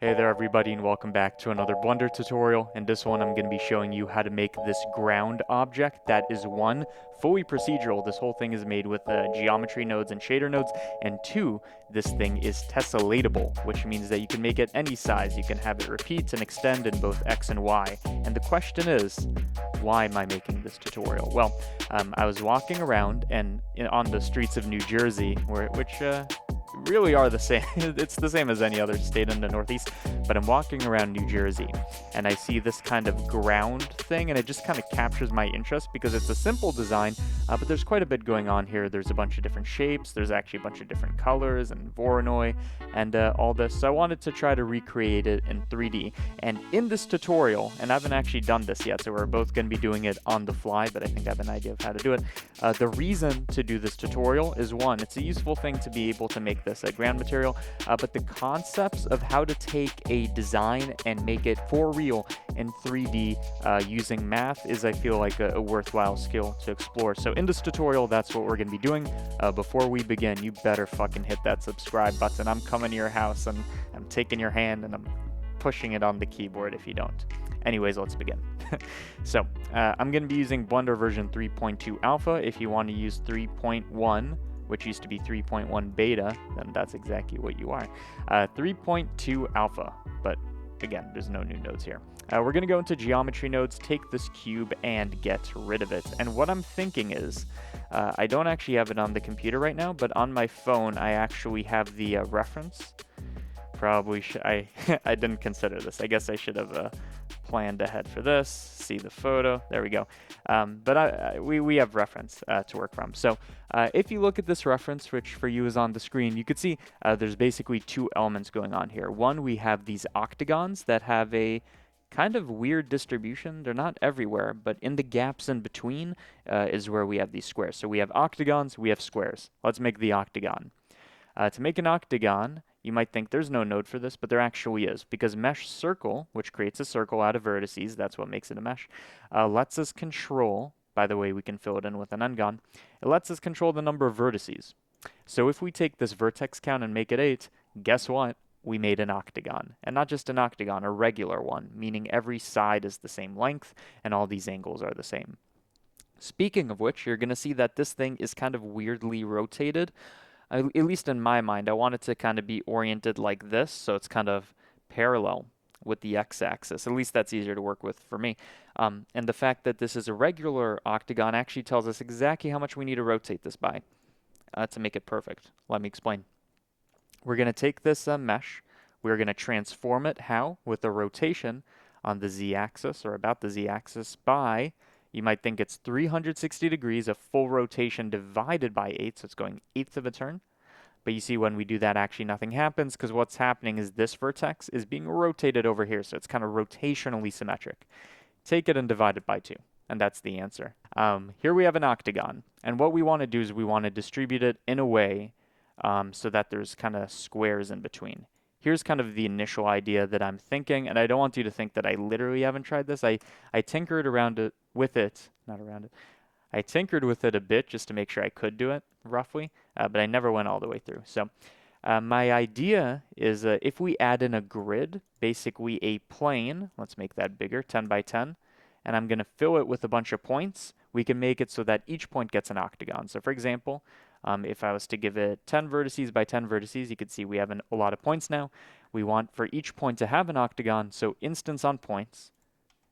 Hey there everybody and welcome back to another Blender tutorial. In this one I'm going to be showing you how to make this ground object that is one, fully procedural. This whole thing is made with geometry nodes and shader nodes, and two, this thing is tessellatable, which means that you can make it any size. You can have it repeat and extend in both X and Y. And the question is, why am I making this tutorial? Well, I was walking around and on the streets of New Jersey, which really are the same. It's the same as any other state in the Northeast, but I'm walking around New Jersey and I see this kind of ground thing and it just kind of captures my interest because it's a simple design, but there's quite a bit going on here. There's a bunch of different shapes, there's actually a bunch of different colors and Voronoi and all this. So I wanted to try to recreate it in 3D. And in this tutorial, and I haven't actually done this yet, so we're both going to be doing it on the fly, but I think I have an idea of how to do it. The reason to do this tutorial is one, it's a useful thing to be able to make this a ground material, but the concepts of how to take a design and make it for real in 3D using math is, I feel like, a worthwhile skill to explore. So in this tutorial, that's what we're going to be doing. Before we begin, you better fucking hit that subscribe button. I'm coming to your house and I'm taking your hand and I'm pushing it on the keyboard if you don't. Anyways, let's begin. So, I'm going to be using Blender version 3.2 alpha. If you want to use 3.1, which used to be 3.1 beta, then that's exactly what you are. 3.2 alpha, but again, there's no new nodes here. We're going to go into geometry nodes, take this cube, and get rid of it. And what I'm thinking is, I don't actually have it on the computer right now, but on my phone, I actually have the reference. Probably I didn't consider this. I guess I should have planned ahead for this. See the photo. There we go. But we have reference to work from. So if you look at this reference, which for you is on the screen, you could see there's basically two elements going on here. One, we have these octagons that have a kind of weird distribution. They're not everywhere, but in the gaps in between is where we have these squares. So we have octagons, we have squares. Let's make the octagon. To make an octagon, you might think there's no node for this, but there actually is, because mesh circle, which creates a circle out of vertices, that's what makes it a mesh, lets us control, by the way, we can fill it in with an ungon, it lets us control the number of vertices. So if we take this vertex count and make it 8, guess what? We made an octagon. And not just an octagon, a regular one, meaning every side is the same length and all these angles are the same. Speaking of which, you're going to see that this thing is kind of weirdly rotated. At least in my mind, I want it to kind of be oriented like this, so it's kind of parallel with the x-axis. At least that's easier to work with for me. And the fact that this is a regular octagon actually tells us exactly how much we need to rotate this by to make it perfect. Let me explain. We're going to take this mesh. We're going to transform it. How? With a rotation on the z-axis, or about the z-axis, by... You might think it's 360 degrees, a full rotation divided by 8, so it's going 1/8 of a turn. But you see when we do that, actually nothing happens, because what's happening is this vertex is being rotated over here, so it's kind of rotationally symmetric. Take it and divide it by 2, and that's the answer. Here we have an octagon, and what we want to do is we want to distribute it in a way so that there's kind of squares in between. Here's kind of the initial idea that I'm thinking, and I don't want you to think that I literally haven't tried this. I tinkered around it with it, not around it. I tinkered with it a bit just to make sure I could do it roughly, but I never went all the way through. So my idea is if we add in a grid, basically a plane, let's make that bigger, 10 by 10, and I'm going to fill it with a bunch of points, we can make it so that each point gets an octagon. So for example, if I was to give it 10 vertices by 10 vertices, you could see we have a lot of points now. We want for each point to have an octagon, so instance on points.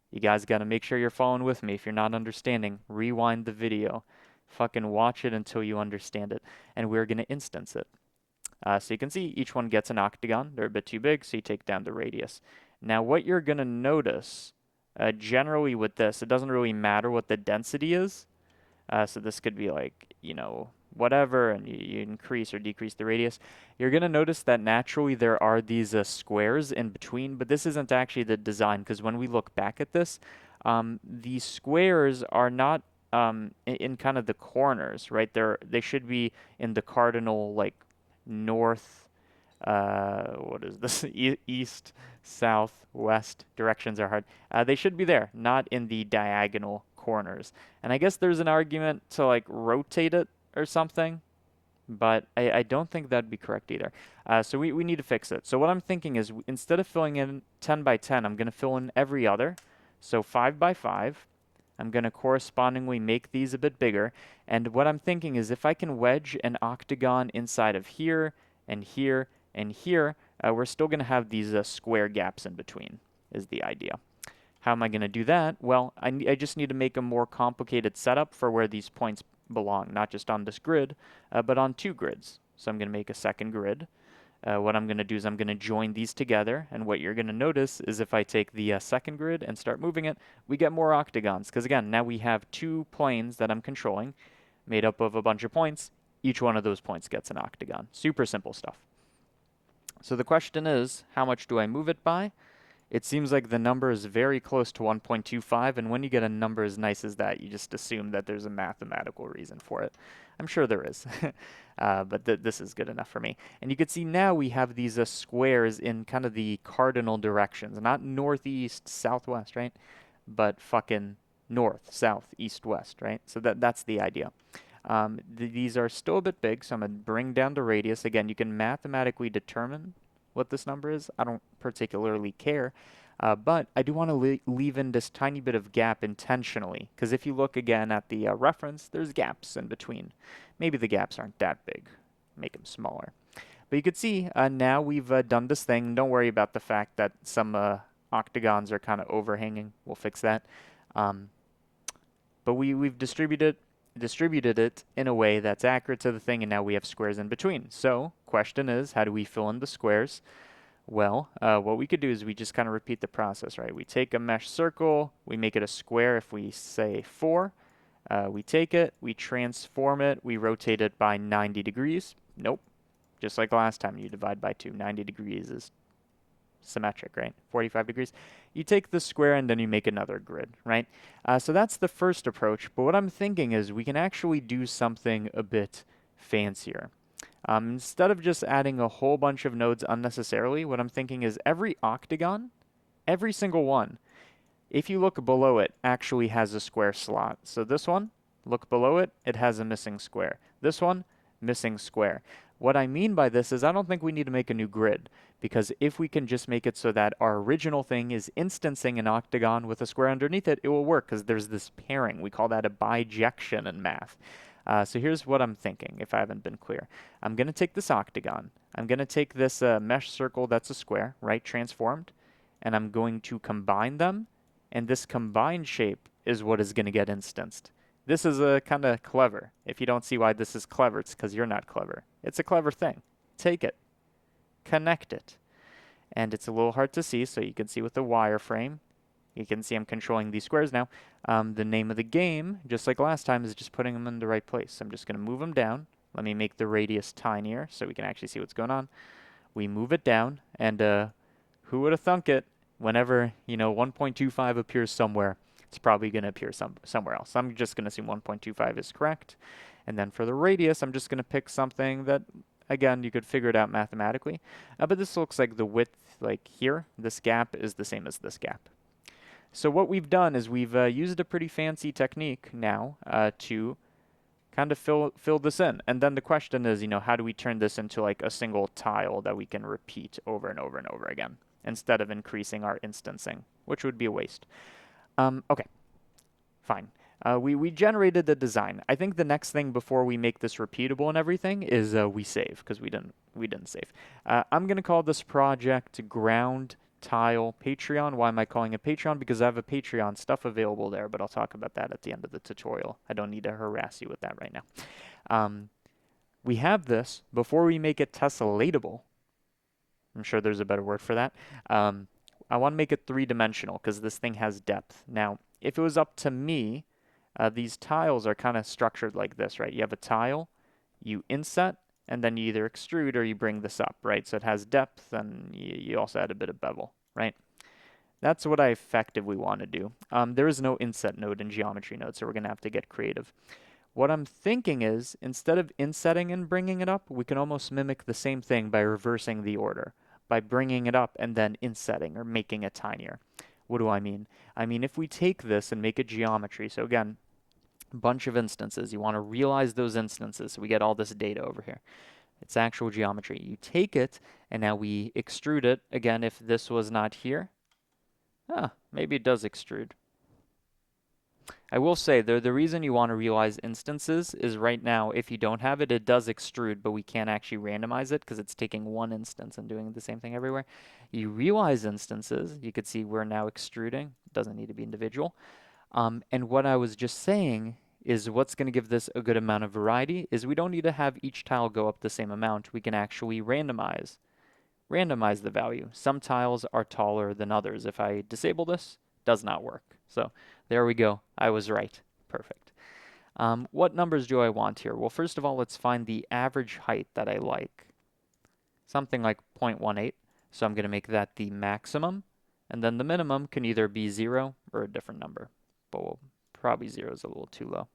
You guys got to make sure you're following with me. If you're not understanding, rewind the video. Fucking watch it until you understand it. And we're going to instance it. So you can see each one gets an octagon. They're a bit too big, so you take down the radius. Now what you're going to notice, generally with this, it doesn't really matter what the density is. So this could be like, you know, whatever, and you increase or decrease the radius. You're going to notice that naturally there are these squares in between, but this isn't actually the design, because when we look back at this, these squares are not in kind of the corners, right? They should be in the cardinal, like, north, what is this? East, south, west directions are hard. They should be there, not in the diagonal corners. And I guess there's an argument to like rotate it or something. but I don't think that'd be correct either. So we need to fix it. So what I'm thinking is instead of filling in 10 by 10, I'm going to fill in every other. So 5 by 5. I'm going to correspondingly make these a bit bigger. And what I'm thinking is if I can wedge an octagon inside of here and here and here, we're still going to have these square gaps in between, is the idea. How am I going to do that? Well, I just need to make a more complicated setup for where these points belong, not just on this grid, but on two grids. So I'm going to make a second grid. What I'm going to do is I'm going to join these together, and what you're going to notice is if I take the second grid and start moving it, we get more octagons, because again, now we have two planes that I'm controlling, made up of a bunch of points. Each one of those points gets an octagon. Super simple stuff. So the question is, how much do I move it by? It seems like the number is very close to 1.25, and when you get a number as nice as that, you just assume that there's a mathematical reason for it. I'm sure there is, but this is good enough for me. And you can see now we have these squares in kind of the cardinal directions, not northeast, southwest, right? But fucking north, south, east, west, right? So that's the idea. These are still a bit big, so I'm going to bring down the radius. Again, you can mathematically determine what this number is. I don't particularly care, but I do want to leave in this tiny bit of gap intentionally, because if you look again at the reference, there's gaps in between. Maybe the gaps aren't that big. Make them smaller. But you can see now we've done this thing. Don't worry about the fact that some octagons are kind of overhanging. We'll fix that. But we've distributed it in a way that's accurate to the thing, and now we have squares in between. So, question is, how do we fill in the squares? Well, what we could do is we just kind of repeat the process, right? We take a mesh circle, we make it a square if we say 4. We take it, we transform it, we rotate it by 90 degrees. Nope. Just like last time, you divide by 2. 90 degrees is symmetric, right? 45 degrees. You take the square and then you make another grid, right? So that's the first approach. But what I'm thinking is we can actually do something a bit fancier. Instead of just adding a whole bunch of nodes unnecessarily, what I'm thinking is every octagon, every single one, if you look below it, actually has a square slot. So this one, look below it, it has a missing square. This one, missing square. What I mean by this is I don't think we need to make a new grid, because if we can just make it so that our original thing is instancing an octagon with a square underneath it, it will work, because there's this pairing. We call that a bijection in math. So here's what I'm thinking, if I haven't been clear. I'm going to take this octagon. I'm going to take this mesh circle that's a square, right, transformed, and I'm going to combine them, and this combined shape is what is going to get instanced. This is kind of clever. If you don't see why this is clever, it's because you're not clever. It's a clever thing. Take it. Connect it. And it's a little hard to see, so you can see with the wireframe. You can see I'm controlling these squares now. The name of the game, just like last time, is just putting them in the right place. I'm just going to move them down. Let me make the radius tinier so we can actually see what's going on. We move it down, and who would have thunk it? Whenever, 1.25 appears somewhere, it's probably going to appear somewhere else. I'm just going to assume 1.25 is correct. And then for the radius, I'm just going to pick something that, again, you could figure it out mathematically. But this looks like the width, like here, this gap is the same as this gap. So what we've done is we've used a pretty fancy technique now to kind of fill this in. And then the question is, how do we turn this into like a single tile that we can repeat over and over and over again instead of increasing our instancing, which would be a waste. Okay, fine. We generated the design. I think the next thing before we make this repeatable and everything is we save, because we didn't save. I'm gonna call this project ground tile Patreon. Why am I calling it Patreon? Because I have a Patreon stuff available there, but I'll talk about that at the end of the tutorial. I don't need to harass you with that right now. We have this before we make it tessellatable. I'm sure there's a better word for that. I want to make it three-dimensional because this thing has depth. Now, if it was up to me, these tiles are kind of structured like this, right? You have a tile, you inset, and then you either extrude or you bring this up, right? So it has depth, and you also add a bit of bevel, right? That's what I effectively want to do. There is no inset node in geometry node, so we're going to have to get creative. What I'm thinking is, instead of insetting and bringing it up, we can almost mimic the same thing by reversing the order, by bringing it up and then insetting or making it tinier. What do I mean? I mean, if we take this and make it geometry, so again, Bunch of instances. You want to realize those instances so we get all this data over here. It's actual geometry. You take it, and now we extrude it. Again, if this was not here, maybe it does extrude. I will say, the reason you want to realize instances is right now, if you don't have it, it does extrude, but we can't actually randomize it because it's taking one instance and doing the same thing everywhere. You realize instances, you could see we're now extruding. It doesn't need to be individual. And what I was just saying is what's going to give this a good amount of variety is we don't need to have each tile go up the same amount. We can actually randomize the value. Some tiles are taller than others. If I disable this, does not work. So there we go. I was right. Perfect. What numbers do I want here? Well, first of all, let's find the average height that I like. Something like 0.18. So I'm going to make that the maximum. And then the minimum can either be 0 or a different number. But probably 0 is a little too low.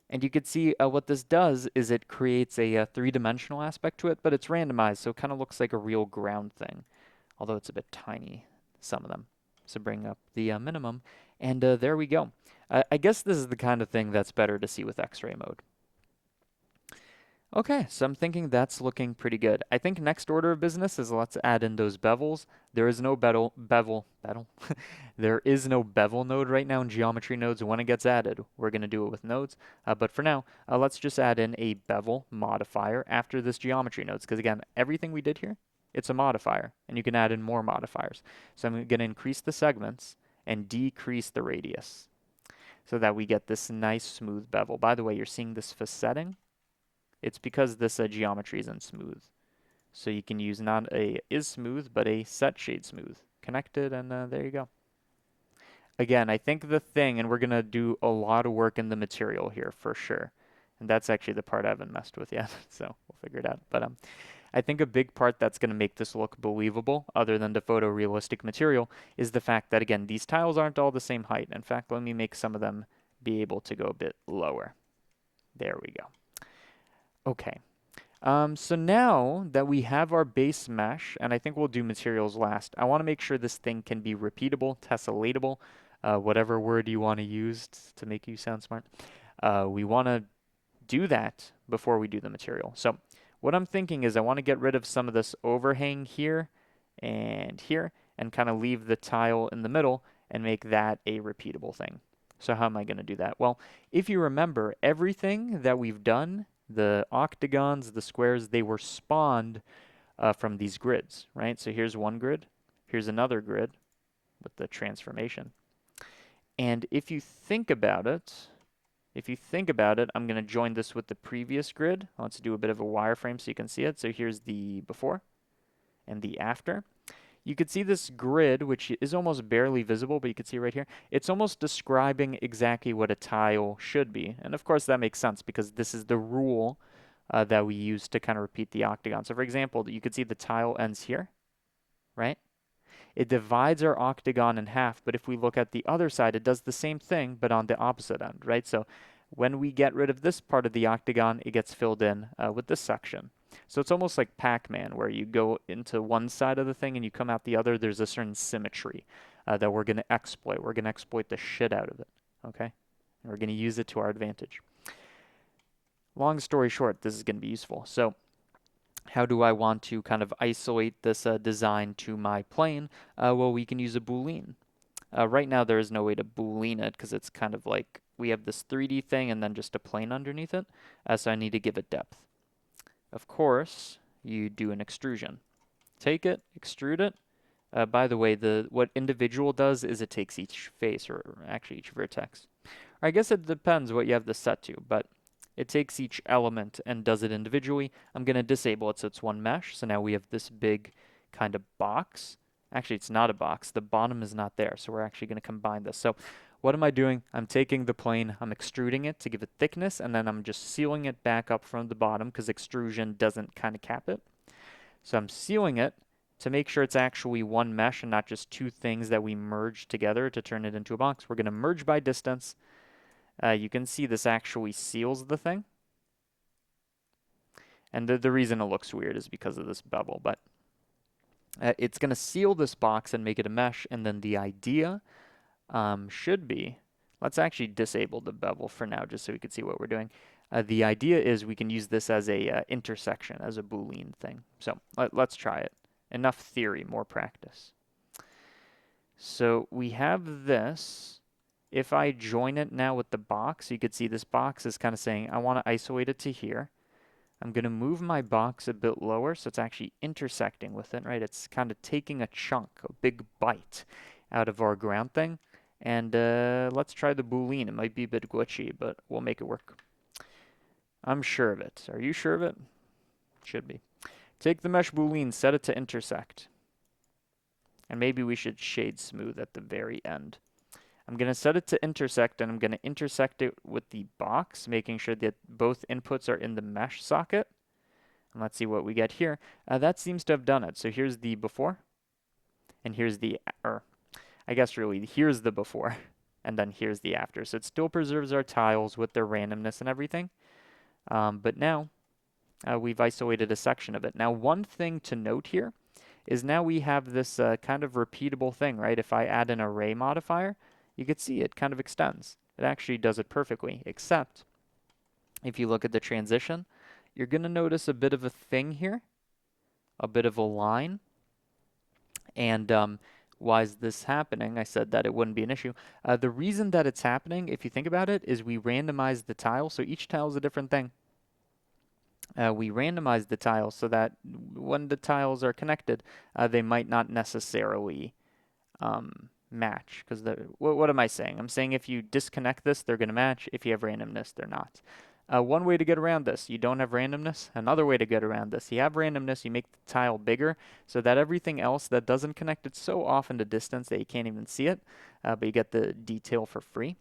And you can see what this does is it creates a three-dimensional aspect to it, but it's randomized, so it kind of looks like a real ground thing, although it's a bit tiny, some of them. So bring up the minimum, and there we go. I guess this is the kind of thing that's better to see with X-ray mode. Okay, so I'm thinking that's looking pretty good. I think next order of business is let's add in those bevels. There is no bevel. There is no bevel node right now in geometry nodes. When it gets added, we're going to do it with nodes. But for now, let's just add in a bevel modifier after this geometry nodes. Because again, everything we did here, it's a modifier. And you can add in more modifiers. So I'm going to increase the segments and decrease the radius so that we get this nice smooth bevel. By the way, you're seeing this facetting. It's because this geometry isn't smooth. So you can use not a is smooth, but a set shade smooth. Connected, and there you go. Again, I think the thing, and we're going to do a lot of work in the material here for sure. And that's actually the part I haven't messed with yet, so we'll figure it out. But I think a big part that's going to make this look believable, other than the photorealistic material, is the fact that, again, these tiles aren't all the same height. In fact, let me make some of them be able to go a bit lower. There we go. Okay. So now that we have our base mesh, and I think we'll do materials last, I want to make sure this thing can be repeatable, tessellatable, whatever word you want to use to make you sound smart. We want to do that before we do the material. So what I'm thinking is I want to get rid of some of this overhang here, and kind of leave the tile in the middle and make that a repeatable thing. So how am I going to do that? Well, if you remember, everything that we've done, the octagons, the squares, they were spawned from these grids, right? So here's one grid, here's another grid with the transformation. And if you think about it, I'm going to join this with the previous grid. Let's do a bit of a wireframe so you can see it. So here's the before and the after. You could see this grid, which is almost barely visible, but you can see right here, it's almost describing exactly what a tile should be. And of course that makes sense because this is the rule that we use to kind of repeat the octagon. So for example, you could see the tile ends here, right? It divides our octagon in half, but if we look at the other side, it does the same thing, but on the opposite end, right? So when we get rid of this part of the octagon, it gets filled in with this section. So it's almost like Pac-Man, where you go into one side of the thing and you come out the other. There's a certain symmetry that we're going to exploit. We're going to exploit the shit out of it, okay? And we're going to use it to our advantage. Long story short, this is going to be useful. So how do I want to kind of isolate this design to my plane? Well, we can use a boolean. Right now, there is no way to boolean it because it's kind of like we have this 3D thing and then just a plane underneath it. So I need to give it depth. Of course, you do an extrusion. Take it, extrude it. By the way, what individual does is it takes each face, or actually each vertex. I guess it depends what you have this set to, but it takes each element and does it individually. I'm going to disable it so it's one mesh. So now we have this big kind of box. Actually, it's not a box. The bottom is not there. So we're actually going to combine this. So what am I doing? I'm taking the plane, I'm extruding it to give it thickness, and then I'm just sealing it back up from the bottom because extrusion doesn't kind of cap it. So I'm sealing it to make sure it's actually one mesh and not just two things that we merge together to turn it into a box. We're going to merge by distance. You can see this actually seals the thing. And the reason it looks weird is because of this bevel, but it's going to seal this box and make it a mesh, and then the idea should be, Let's actually disable the bevel for now just so we can see what we're doing. The idea is we can use this as a intersection, as a boolean thing. So let's try it. Enough theory, more practice. So we have this. If I join it now with the box, you could see this box is kind of saying, I want to isolate it to here. I'm going to move my box a bit lower so it's actually intersecting with it, right? It's kind of taking a chunk, a big bite out of our ground thing. And let's try the boolean. It might be a bit glitchy, but we'll make it work. I'm sure of it. Are you sure of it? Should be. Take the mesh boolean, set it to intersect. And maybe we should shade smooth at the very end. I'm going to set it to intersect, and I'm going to intersect it with the box, making sure that both inputs are in the mesh socket. And let's see what we get here. That seems to have done it. So here's the before, and here's the, or I guess really, here's the before, and then here's the after. So it still preserves our tiles with their randomness and everything. But now we've isolated a section of it. Now, one thing to note here is now we have this kind of repeatable thing, right? If I add an array modifier, you can see it kind of extends. It actually does it perfectly, except if you look at the transition, you're going to notice a bit of a thing here, a bit of a line. And why is this happening? I said that it wouldn't be an issue. The reason that it's happening, if you think about it, is we randomize the tile, so each tile is a different thing. We randomize the tiles so that when the tiles are connected, they might not necessarily match. Because what am I saying? I'm saying if you disconnect this, they're going to match. If you have randomness, they're not. One way to get around this, you don't have randomness. Another way to get around this, you have randomness, you make the tile bigger so that everything else that doesn't connect, it's so off in the distance that you can't even see it, but you get the detail for free.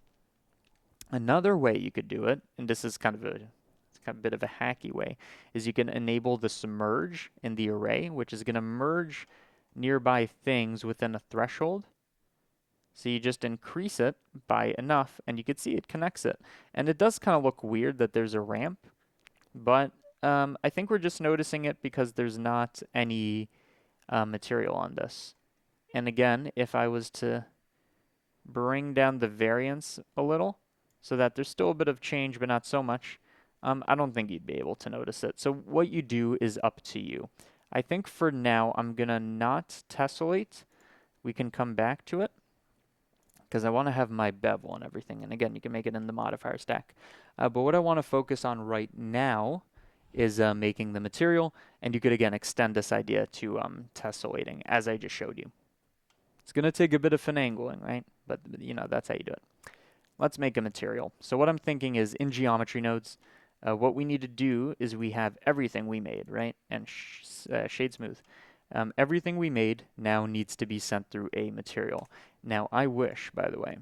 Another way you could do it, and this is kind of a bit of a hacky way, is you can enable the submerge in the array, which is going to merge nearby things within a threshold. So you just increase it by enough, and you can see it connects it. And it does kind of look weird that there's a ramp, but I think we're just noticing it because there's not any material on this. And again, if I was to bring down the variance a little, so that there's still a bit of change, but not so much, I don't think you'd be able to notice it. So what you do is up to you. I think for now, I'm going to not tessellate. We can come back to it, because I want to have my bevel and everything. And again, you can make it in the modifier stack. But what I want to focus on right now is making the material. And you could, again, extend this idea to tessellating, as I just showed you. It's going to take a bit of finagling, right? But, you know, that's how you do it. Let's make a material. So what I'm thinking is in geometry nodes, what we need to do is we have everything we made, right? And shade smooth. Everything we made now needs to be sent through a material. Now, I wish, by the way,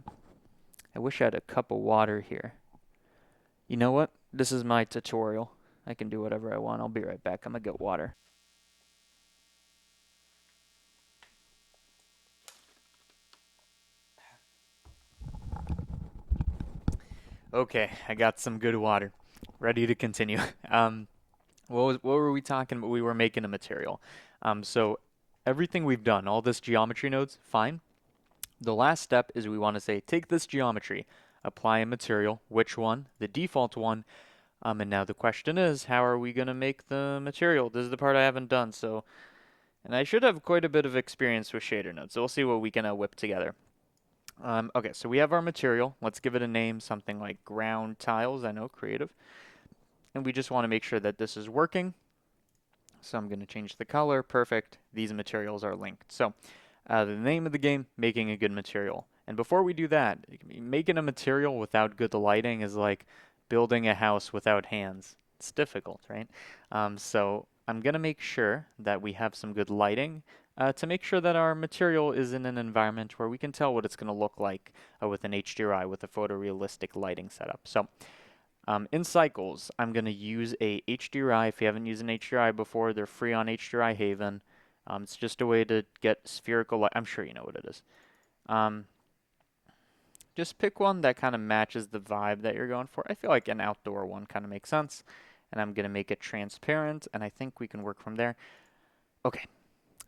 I wish I had a cup of water here. You know what? This is my tutorial. I can do whatever I want. I'll be right back. I'm gonna get water. Okay, I got some good water. Ready to continue. What were we talking about? We were making a material. So everything we've done, all this geometry nodes, fine. The last step is we want to say, take this geometry, apply a material, which one? The default one. And now the question is, how are we going to make the material? This is the part I haven't done. So, and I should have quite a bit of experience with shader nodes. So we'll see what we can whip together. Okay, so we have our material. Let's give it a name, something like ground tiles. I know, creative. And we just want to make sure that this is working. So I'm going to change the color. Perfect. These materials are linked. So the name of the game, making a good material. And before we do that, making a material without good lighting is like building a house without hands. It's difficult, right? So I'm going to make sure that we have some good lighting to make sure that our material is in an environment where we can tell what it's going to look like with an HDRI, with a photorealistic lighting setup. So in cycles, I'm going to use a HDRI. If you haven't used an HDRI before, they're free on HDRI Haven. It's just a way to get spherical light. I'm sure you know what it is. Just pick one that kind of matches the vibe that you're going for. I feel like an outdoor one kind of makes sense. And I'm going to make it transparent, and I think we can work from there. Okay,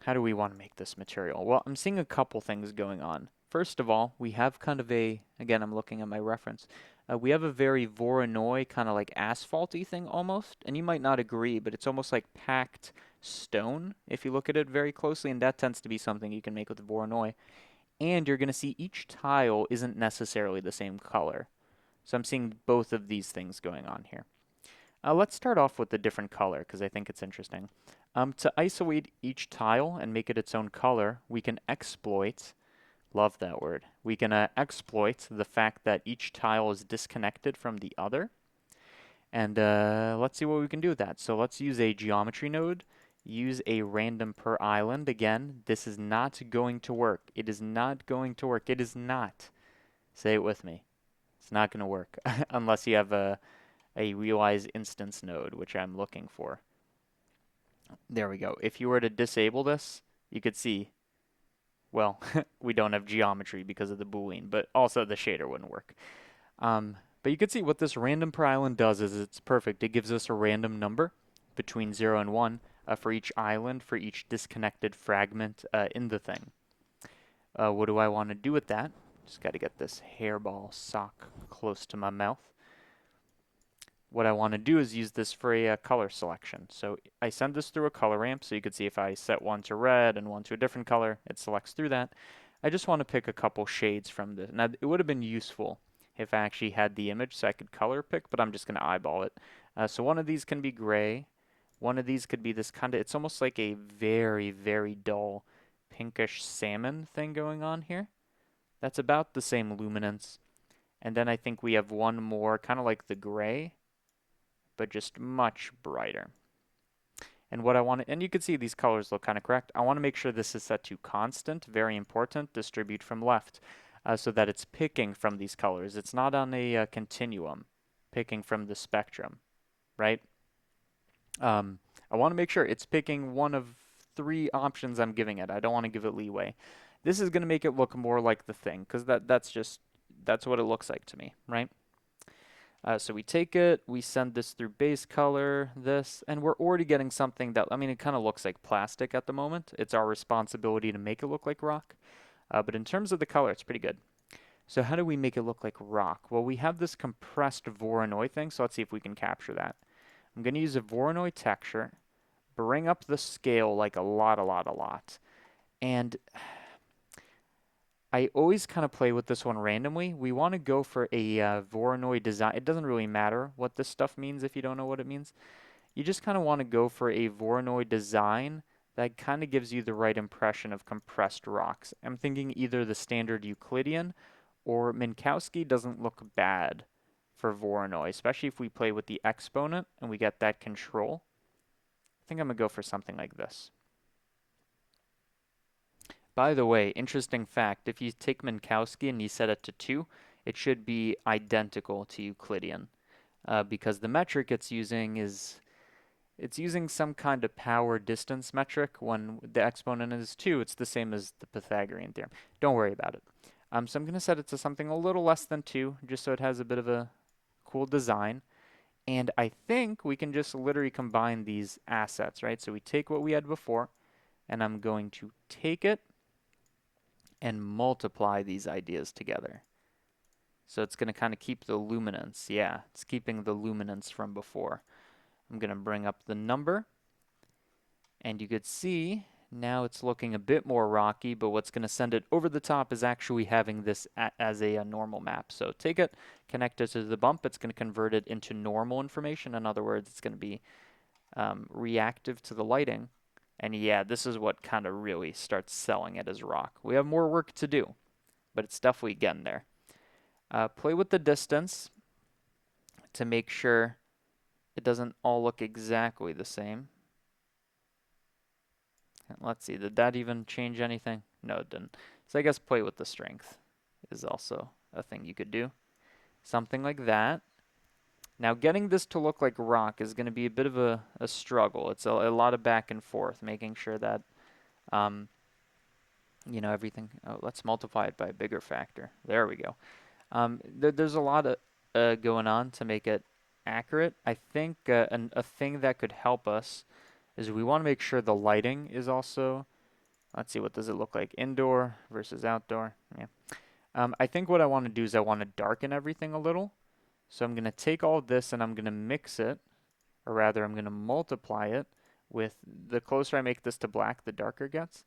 how do we want to make this material? Well, I'm seeing a couple things going on. first of all, we have kind of a, again, I'm looking at my reference. We have a very Voronoi kind of like asphalty thing almost, and you might not agree, but it's almost like packed stone if you look at it very closely, and that tends to be something you can make with Voronoi. And you're going to see each tile isn't necessarily the same color. So I'm seeing both of these things going on here. Let's start off with a different color because I think it's interesting. To isolate each tile and make it its own color, we can exploit, love that word, we can exploit the fact that each tile is disconnected from the other. And let's see what we can do with that. So let's use a geometry node, use a random per island. Again, this is not going to work. It is not going to work. It is not. Say it with me. It's not going to work unless you have a realize instance node, which I'm looking for. There we go. If you were to disable this, you could see, well, we don't have geometry because of the boolean, but also the shader wouldn't work. But you can see what this random per island does is it's perfect. It gives us a random number between 0 and 1 for each island, for each disconnected fragment in the thing. What do I want to do with that? Just got to get this hairball sock close to my mouth. What I want to do is use this for a color selection. So I send this through a color ramp, so you can see if I set one to red and one to a different color, it selects through that. I just want to pick a couple shades from this. Now, it would have been useful if I actually had the image so I could color pick, but I'm just going to eyeball it. So one of these can be gray. One of these could be this kind of, it's almost like a very, very dull pinkish salmon thing going on here. That's about the same luminance. And then I think we have one more, kind of like the gray, but just much brighter. And what I want to, and you can see these colors look kind of correct. I want to make sure this is set to constant, very important, distribute from left, so that it's picking from these colors. It's not on a continuum, picking from the spectrum, right? I want to make sure it's picking one of 3 options I'm giving it. I don't want to give it leeway. This is going to make it look more like the thing, because that's what it looks like to me, right? So we take it, we send this through base color, this, and we're already getting something that, I mean, it kind of looks like plastic at the moment. It's our responsibility to make it look like rock. But in terms of the color, it's pretty good. So how do we make it look like rock? Well, we have this compressed Voronoi thing, so let's see if we can capture that. I'm going to use a Voronoi texture, bring up the scale like a lot. And I always kind of play with this one randomly. We want to go for a Voronoi design. It doesn't really matter what this stuff means if you don't know what it means. You just kind of want to go for a Voronoi design that kind of gives you the right impression of compressed rocks. I'm thinking either the standard Euclidean or Minkowski doesn't look bad for Voronoi, especially if we play with the exponent and we get that control. I think I'm going to go for something like this. By the way, interesting fact, if you take Minkowski and you set it to 2, it should be identical to Euclidean because the metric it's using is, it's using some kind of power distance metric. When the exponent is 2, it's the same as the Pythagorean theorem. Don't worry about it. So I'm going to set it to something a little less than 2, just so it has a bit of a cool design. And I think we can just literally combine these assets, right? So we take what we had before, and I'm going to take it and multiply these ideas together. So it's going to kind of keep the luminance. Yeah, it's keeping the luminance from before. I'm going to bring up the number. And you could see now it's looking a bit more rocky, but what's going to send it over the top is actually having this as a normal map. So take it, connect it to the bump. It's going to convert it into normal information. In other words, it's going to be reactive to the lighting. And yeah, this is what kind of really starts selling it as rock. We have more work to do, but it's definitely getting there. Play with the distance to make sure it doesn't all look exactly the same. Let's see, did that even change anything? No, it didn't. So I guess play with the strength is also a thing you could do. Something like that. Now getting this to look like rock is going to be a bit of a struggle. It's a lot of back and forth, making sure that, you know, everything. Oh, let's multiply it by a bigger factor. There we go. There's a lot of going on to make it accurate. I think a thing that could help us is we want to make sure the lighting is also Let's see, what does it look like? Indoor versus outdoor. Yeah. I think what I want to do is I want to darken everything a little. So I'm going to take all this and I'm going to mix it, or rather I'm going to multiply it with, the closer I make this to black, the darker it gets.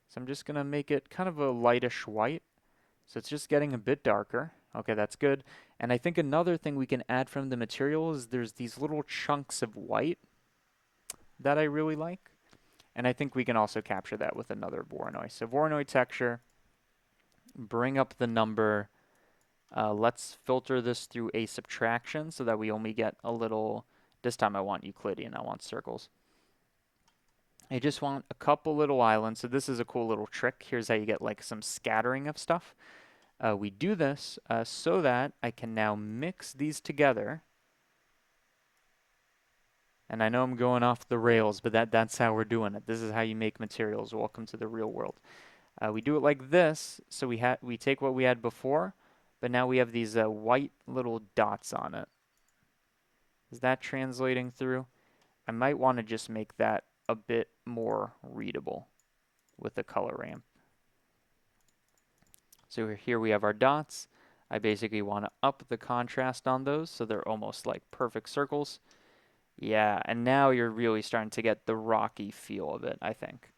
So I'm just going to make it kind of a lightish white. So it's just getting a bit darker. Okay, that's good. And I think another thing we can add from the material is there's these little chunks of white that I really like. And I think we can also capture that with another Voronoi. So Voronoi texture, bring up the number. Let's filter this through a subtraction so that we only get a little. This time I want Euclidean, I want circles. I just want a couple little islands. So this is a cool little trick. Here's how you get like some scattering of stuff. We do this so that I can now mix these together. And I know I'm going off the rails, but that's how we're doing it. This is how you make materials. Welcome to the real world. We do it like this, so we take what we had before, but now we have these white little dots on it. Is that translating through? I might want to just make that a bit more readable with the color ramp. So here we have our dots. I basically want to up the contrast on those so they're almost like perfect circles. Yeah, and now you're really starting to get the rocky feel of it, I think.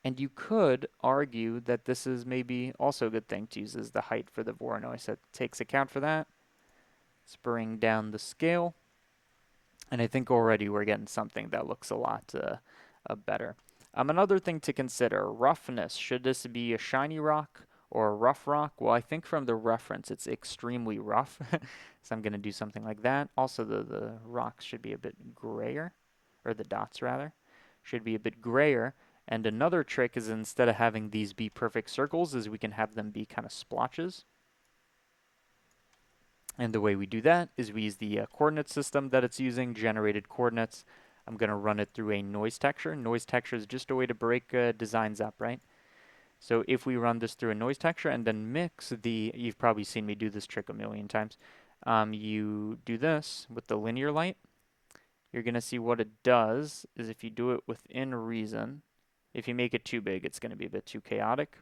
And you could argue that this is maybe also a good thing to use as the height for the Voronoi, so it takes account for that. Let's bring down the scale. And I think already we're getting something that looks a lot better. Another thing to consider, roughness. Should this be a shiny rock or a rough rock? Well, I think from the reference it's extremely rough. So I'm going to do something like that. Also, the rocks should be a bit grayer, or the dots rather, should be a bit grayer. And another trick is instead of having these be perfect circles is we can have them be kind of splotches. And the way we do that is we use the coordinate system that it's using, generated coordinates. I'm going to run it through a noise texture. Noise texture is just a way to break designs up, right? So if we run this through a noise texture and then mix the, you've probably seen me do this trick a million times. You do this with the linear light. You're going to see what it does is if you do it within reason, if you make it too big, it's going to be a bit too chaotic,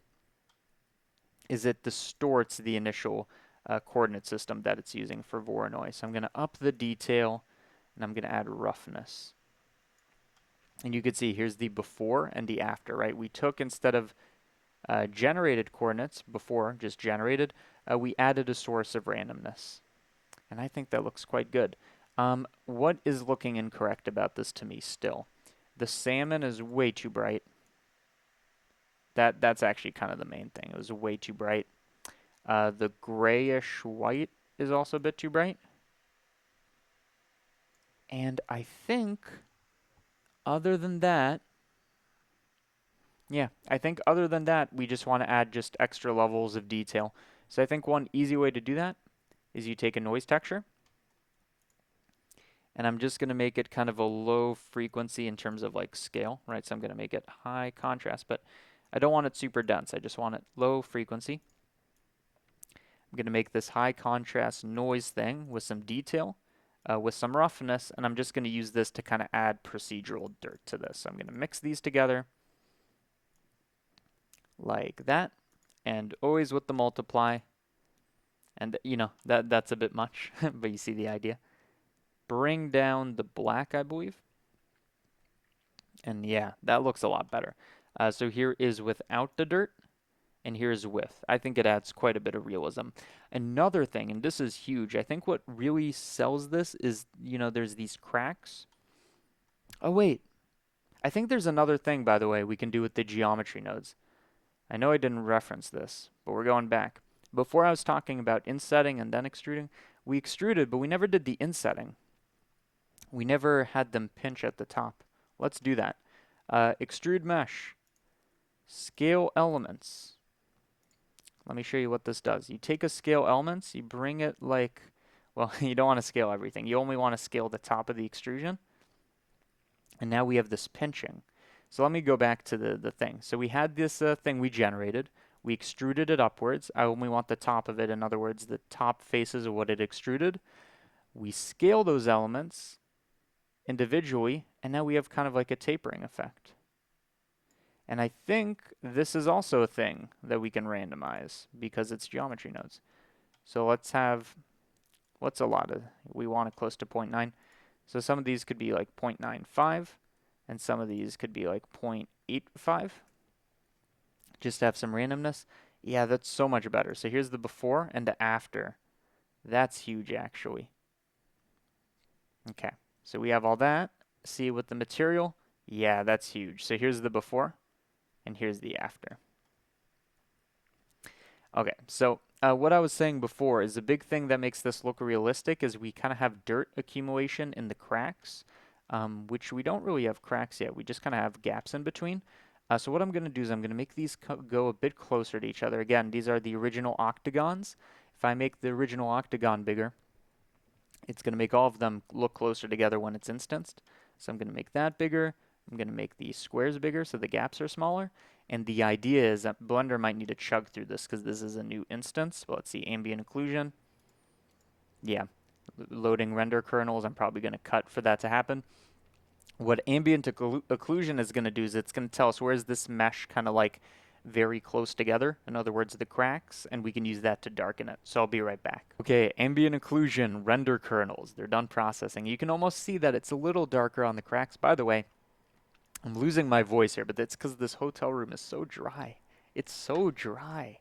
is it distorts the initial coordinate system that it's using for Voronoi. So I'm going to up the detail, and I'm going to add roughness. And you can see here's the before and the after, right? We took, instead of generated coordinates before, just generated, we added a source of randomness. And I think that looks quite good. What is looking incorrect about this to me still? The salmon is way too bright. That's actually kind of the main thing. It was way too bright. The grayish white is also a bit too bright. And I think other than that, yeah, I think other than that, we just want to add just extra levels of detail. So I think one easy way to do that is you take a noise texture, and I'm just going to make it kind of a low frequency in terms of like scale, right? So I'm going to make it high contrast, but I don't want it super dense. I just want it low frequency. I'm going to make this high contrast noise thing with some detail, with some roughness, and I'm just going to use this to kind of add procedural dirt to this. So I'm going to mix these together like that, and always with the multiply. And you know, that's a bit much, but you see the idea. Bring down the black, I believe. And yeah, that looks a lot better. So here is without the dirt, and here's with. I think it adds quite a bit of realism. Another thing, and this is huge, I think what really sells this is, you know, there's these cracks. Oh, wait. I think there's another thing, by the way, we can do with the geometry nodes. I know I didn't reference this, but we're going back. Before I was talking about insetting and then extruding. We extruded, but we never did the insetting. We never had them pinch at the top. Let's do that. Extrude mesh. Scale elements. Let me show you what this does. You take a scale elements, you bring it like, well, you don't want to scale everything. You only want to scale the top of the extrusion. And now we have this pinching. So let me go back to the thing. So we had this thing we generated. We extruded it upwards. I only want the top of it. In other words, the top faces of what it extruded. We scale those elements individually, and now we have kind of like a tapering effect. And I think this is also a thing that we can randomize because it's geometry nodes. So let's have, what's a lot of, we want it close to 0.9. So some of these could be like 0.95 and some of these could be like 0.85 just to have some randomness. Yeah, that's so much better. So here's the before and the after. That's huge actually. Okay, so we have all that. See with the material, yeah, that's huge. So here's the before and here's the after. Okay, so what I was saying before is the big thing that makes this look realistic is we kind of have dirt accumulation in the cracks, which we don't really have cracks yet. We just kind of have gaps in between. So what I'm going to do is I'm going to make these go a bit closer to each other. Again, these are the original octagons. If I make the original octagon bigger, it's going to make all of them look closer together when it's instanced. So I'm going to make that bigger. I'm going to make these squares bigger so the gaps are smaller. And the idea is that Blender might need to chug through this because this is a new instance. Well, let's see, ambient occlusion. Yeah, loading render kernels. I'm probably going to cut for that to happen. What ambient occlusion is going to do is it's going to tell us where's this mesh kind of like very close together. In other words, the cracks, and we can use that to darken it. So I'll be right back. Okay, ambient occlusion, render kernels. They're done processing. You can almost see that it's a little darker on the cracks. By the way, I'm losing my voice here, but that's because this hotel room is so dry. It's so dry.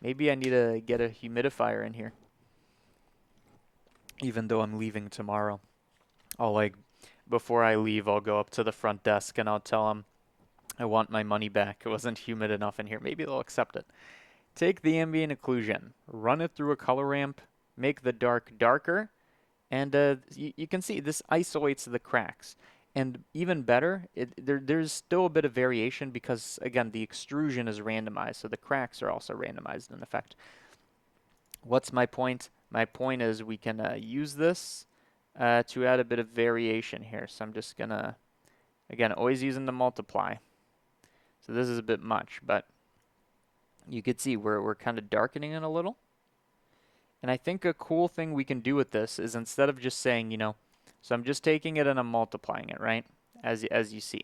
Maybe I need to get a humidifier in here, even though I'm leaving tomorrow. I'll before I leave, I'll go up to the front desk and I'll tell them I want my money back. It wasn't humid enough in here. Maybe they'll accept it. Take the ambient occlusion, run it through a color ramp, make the dark darker, and you can see this isolates the cracks. And even better, there's still a bit of variation because, again, the extrusion is randomized, so the cracks are also randomized in effect. What's my point? My point is we can use this to add a bit of variation here. So I'm just going to, again, always using the multiply. So this is a bit much, but you could see we're kind of darkening it a little. And I think a cool thing we can do with this is instead of just saying, so I'm just taking it and I'm multiplying it, right? As you see.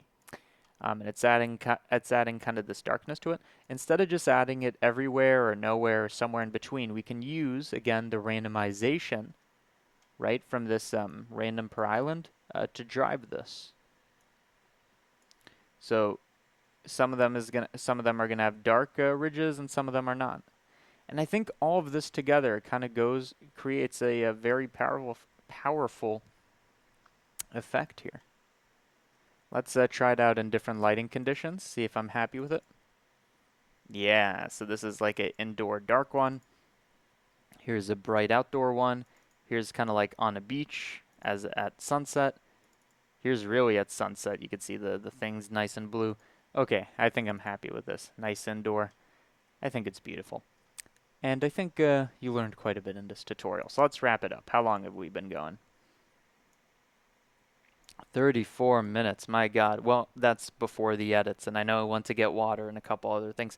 And it's adding kind of this darkness to it. Instead of just adding it everywhere or nowhere or somewhere in between, we can use, again, the randomization, right, from this random per island to drive this. So some of them are gonna have dark ridges and some of them are not. And I think all of this together kind of creates a very powerful effect here. Let's try it out in different lighting conditions, see if I'm happy with it. Yeah, so this is like an indoor dark one. Here's a bright outdoor one. Here's kind of like on a beach as at sunset. Here's really at sunset. You can see the things nice and blue. Okay, I think I'm happy with this. Nice indoor. I think it's beautiful. And I think you learned quite a bit in this tutorial. So let's wrap it up. How long have we been going? 34 minutes, my God. Well, that's before the edits, and I know I want to get water and a couple other things.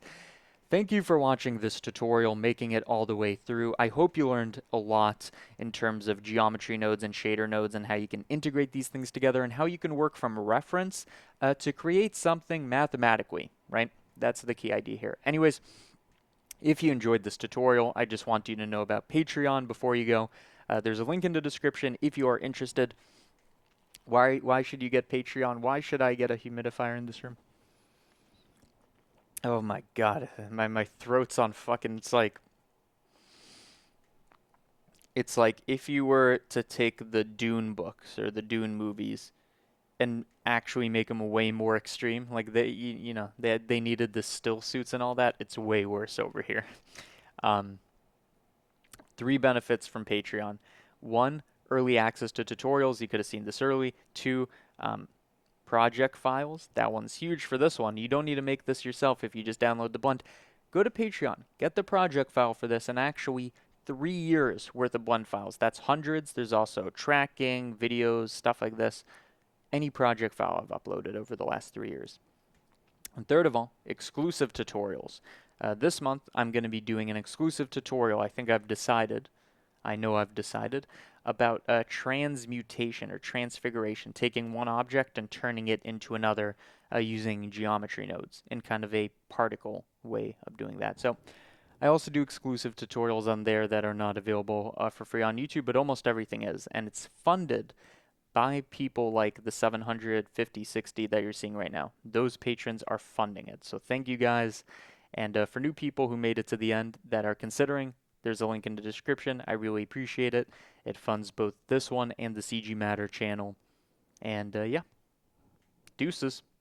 Thank you for watching this tutorial, making it all the way through. I hope you learned a lot in terms of geometry nodes and shader nodes and how you can integrate these things together and how you can work from reference to create something mathematically, right? That's the key idea here. Anyways, if you enjoyed this tutorial, I just want you to know about Patreon before you go. There's a link in the description if you are interested. Why should you get Patreon? Why should I get a humidifier in this room? Oh my God, my throat's on fucking, it's like if you were to take the Dune books or the Dune movies and actually make them way more extreme, like they needed the still suits and all that. It's way worse over here. Um, 3 benefits from Patreon. 1, early access to tutorials. You could have seen this early. 2, project files. That one's huge for this one. You don't need to make this yourself if you just download the blend. Go to Patreon, get the project file for this, and actually 3 years worth of blend files. That's hundreds. There's also tracking, videos, stuff like this. Any project file I've uploaded over the last 3 years. And third of all, exclusive tutorials. This month, I'm going to be doing an exclusive tutorial. I know I've decided, about transmutation or transfiguration, taking one object and turning it into another using geometry nodes in kind of a particle way of doing that. So I also do exclusive tutorials on there that are not available for free on YouTube, but almost everything is, and it's funded by people like the 750, 60 that you're seeing right now. Those patrons are funding it. So thank you guys. And for new people who made it to the end that are considering, there's a link in the description. I really appreciate it. It funds both this one and the CG Matter channel. And yeah, deuces.